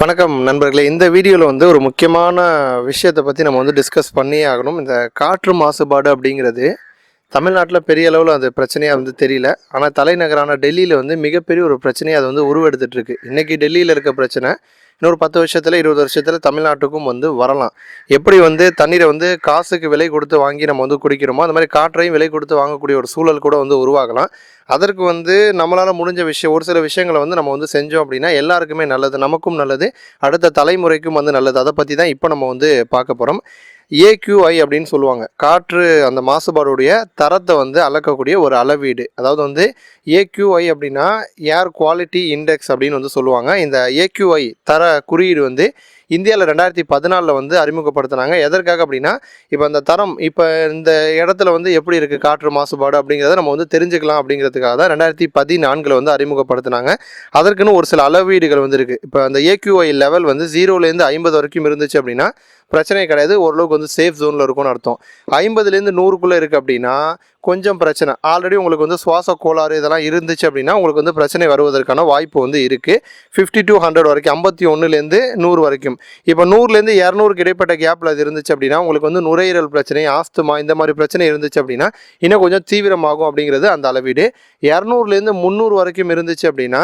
வணக்கம் நண்பர்களே. இந்த வீடியோவில் ஒரு முக்கியமான விஷயத்தை பற்றி நம்ம டிஸ்கஸ் பண்ணியே ஆகணும். இந்த காற்று மாசுபாடு அப்படிங்கிறது தமிழ்நாட்டில் பெரிய அளவில் அது பிரச்சனையாக தெரியல. ஆனால் தலைநகரான டெல்லியில் மிகப்பெரிய ஒரு பிரச்சனையை அது உருவெடுத்துட்டு இருக்கு. இன்றைக்கி டெல்லியில் இருக்க பிரச்சனை இன்னொரு 10 வருஷத்தில் 20 வருஷத்தில் தமிழ்நாட்டுக்கும் வரலாம். எப்படி தண்ணீரை காசுக்கு விலை கொடுத்து வாங்கி நம்ம குடிக்கிறோமோ அந்த மாதிரி காற்றையும் விலை கொடுத்து வாங்கக்கூடிய ஒரு சூழல் கூட உருவாகலாம். அதற்கு நம்மளால் முடிஞ்ச விஷயம் ஒரு சில விஷயங்களை நம்ம செஞ்சோம் அப்படின்னா எல்லாருக்குமே நல்லது, நமக்கும் நல்லது, அடுத்த தலைமுறைக்கும் நல்லது. அதை பற்றி தான் இப்போ நம்ம பார்க்க போகிறோம். ஏக்யூஐ அப்படின்னு சொல்லுவாங்க. காற்று அந்த மாசுபாடுடைய தரத்தை அளக்கக்கூடிய ஒரு அளவீடு. அதாவது ஏக்யூஐ அப்படின்னா ஏர் குவாலிட்டி இண்டெக்ஸ் அப்படின்னு சொல்லுவாங்க. இந்த ஏக்யூஐ தர குறியீடு இந்தியாவில் 2014 அறிமுகப்படுத்தினாங்க. எதற்காக அப்படின்னா இப்போ அந்த தரம் இப்போ இந்த இடத்துல எப்படி இருக்குது காற்று மாசுபாடு அப்படிங்கிறத நம்ம தெரிஞ்சுக்கலாம் அப்படிங்கிறதுக்காக தான் 2014 அறிமுகப்படுத்தினாங்க. அதற்குன்னு ஒரு சில அளவீடுகள் இருக்குது. இப்போ அந்த ஏக்யூஐ லெவல் 0லேருந்து 50 வரைக்கும் இருந்துச்சு அப்படின்னா பிரச்சனை கிடையாது, ஓரளவுக்கு சேஃப் ஜோனில் இருக்கும்னு அர்த்தம். 50லேருந்து 100க்குள்ளே இருக்குது அப்படின்னா கொஞ்சம் பிரச்சனை. ஆல்ரெடி உங்களுக்கு சுவாச கோளாறு இதெல்லாம் இருந்துச்சு அப்படின்னா உங்களுக்கு பிரச்சனை வருவதற்கான வாய்ப்பு இருக்குது. 50 to 100 வரைக்கும், 51லேருந்து 100 வரைக்கும். இப்போ 100லேருந்து 200க்கு இடைப்பட்ட கேப்பில் அது இருந்துச்சு அப்படின்னா உங்களுக்கு நுரையீரல் பிரச்சனை, ஆஸ்துமா இந்த மாதிரி பிரச்சனை இருந்துச்சு அப்படின்னா இன்னும் கொஞ்சம் தீவிரமாகும் அப்படிங்கிறது அந்த அளவீடு. 200லேருந்து 300 வரைக்கும் இருந்துச்சு அப்படின்னா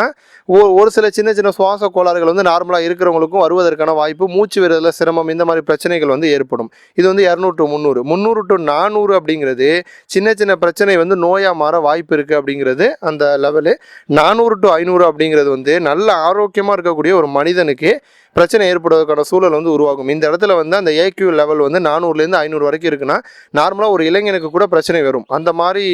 ஒரு சில சின்ன சின்ன சுவாச கோளாறுகள் நார்மலாக இருக்கிறவங்களுக்கும் வருவதற்கான வாய்ப்பு, மூச்சு விடுறதுல சிரமம், இந்த மாதிரி பிரச்சனைகள் ஏற்படும். இது 200 to 300. 300 to 400 அப்படிங்கிறது சின்ன சின்ன பிரச்சனை நோயாக மாற வாய்ப்பு இருக்குது அப்படிங்கிறது அந்த லெவலு. 400 to 500 அப்படிங்கிறது நல்ல ஆரோக்கியமாக இருக்கக்கூடிய ஒரு மனிதனுக்கு பிரச்சனை ஏற்படுவதற்கான சூழல் உருவாகும். இந்த இடத்துல அந்த ஏக்யூ லெவல் 400லேருந்து 500 வரைக்கும் இருக்குன்னா நார்மலாக ஒரு இளைஞனுக்கு கூட பிரச்சனை வரும். அந்த மாதிரி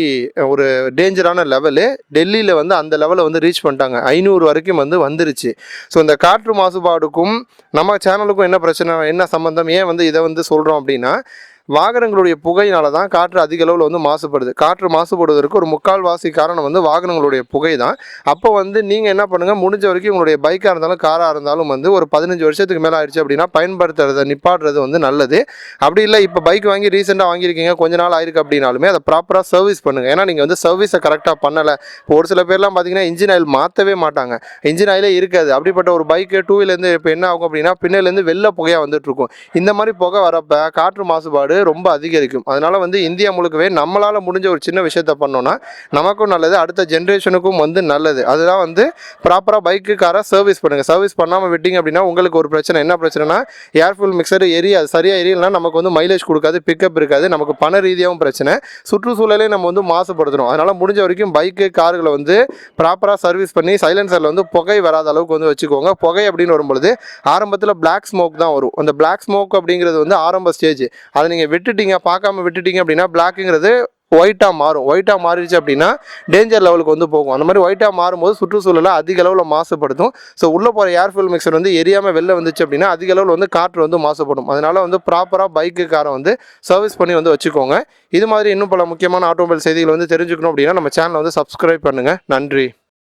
ஒரு டேஞ்சரான லெவலு டெல்லியில் அந்த லெவலை ரீச் பண்ணிட்டாங்க. 500 வரைக்கும் வந்துருச்சு. ஸோ இந்த காற்று மாசுபாடுக்கும் நம்ம சேனலுக்கும் என்ன பிரச்சனை, என்ன சம்மந்தம், ஏன் இதை சொல்கிறோம் அப்படின்னா வாகனங்களுடைய புகையினால தான் காற்று அதிக அளவில் மாசுபடுது. காற்று மாசுபடுவதற்கு ஒரு முக்கால்வாசி காரணம் வாகனங்களுடைய புகை தான். அப்போ நீங்கள் என்ன பண்ணுங்கள், முடிஞ்ச வரைக்கும் உங்களுடைய பைக்காக இருந்தாலும் காராக இருந்தாலும் ஒரு 15 வருஷத்துக்கு மேலே ஆயிடுச்சு அப்படின்னா பயன்படுத்துறதை நிப்பாடுறது நல்லது. அப்படி இல்லை இப்போ பைக் வாங்கி ரீசெண்டாக வாங்கியிருக்கீங்க, கொஞ்ச நாள் ஆயிருக்கு அப்படின்னாலுமே அதை ப்ராப்பராக சர்வீஸ் பண்ணுங்கள். ஏன்னா நீங்கள் சர்வீஸை கரெக்டாக பண்ணலை. இப்போ ஒரு சில பேர்லாம் பார்த்தீங்கன்னா இன்ஜின் ஆயில் மாற்றவே மாட்டாங்க, இன்ஜின் ஆயிலே இருக்காது. அப்படிப்பட்ட ஒரு பைக்கு டூ வீலர்லேருந்து இப்போ என்ன ஆகும் அப்படின்னா பின்னிலேருந்து வெள்ளை புகையாக வந்துட்டுருக்கும். இந்த மாதிரி புகை வரப்போ காற்று மாசுபாடு ரொம்ப அதிகரிக்கும். அதனால இந்தியா முழுக்கவே நம்மளால முடிஞ்ச ஒரு சின்ன விஷயத்த பண்ணோம்னா நமக்கும் நல்லது, அடுத்த ஜென்ரேஷனுக்கும் நல்லது. அதுதான் ப்ராப்பரா பைக்கு காரை சர்வீஸ் பண்ணுங்க. சர்வீஸ் பண்ணாம விட்டீங்க அப்படின்னா உங்களுக்கு ஒரு பிரச்சனை. என்ன பிரச்சனைனா ஏர் ஃபியூல் மிக்சர் எரியாது, சரியா எரியலனா நமக்கு மைலேஜ் கொடுக்காது, பிக்கப் இருக்காது, நமக்கு பண ரீதியாகவும் பிரச்சனை, சுற்றுச்சூழலே நம்ம மாசுபடுத்துறோம். அதனால முடிஞ்ச வரைக்கும் பைக்கு கார்களை ப்ராப்பரா சர்வீஸ் பண்ணி சைலன்சர்ல புகை வராத அளவுக்கு வச்சுக்கோங்க. புகை அப்படின்னு வரும்பொழுது ஆரம்பத்தில் பிளாக் ஸ்மோக் தான் வரும். அந்த பிளாக் ஸ்மோக் அப்படிங்கிறது ஆரம்ப ஸ்டேஜ். அதை நீங்க பார்க்காம விட்டுட்டீங்க அப்படின்னா பிளாக்குங்கிறது ஒயிட்டாக மாறும். ஒயிட்டாக மாறிடுச்சு அப்படின்னா டேஞ்சர் லெவலுக்கு போகும். அந்த மாதிரி ஒயிட்டாக மாறும்போது சுற்றுச்சூழலை அதிக அளவில் மாசுபடுத்தும். ஸோ உள்ளே போகிற ஏர் ஃபியூல் மிக்சர் எரியாமல் வெளில வந்துச்சு அப்படின்னா அதிக அளவில் காற்று மாசுபடும். அதனால் ப்ராப்பராக பைக்கு காரை சர்வீஸ் பண்ணி வச்சுக்கோங்க. இது மாதிரி இன்னும் பல முக்கியமான ஆட்டோமொபைல் செய்திகள் தெரிஞ்சுக்கணும் அப்படின்னா நம்ம சேனலை சப்ஸ்கிரைப் பண்ணுங்கள். நன்றி.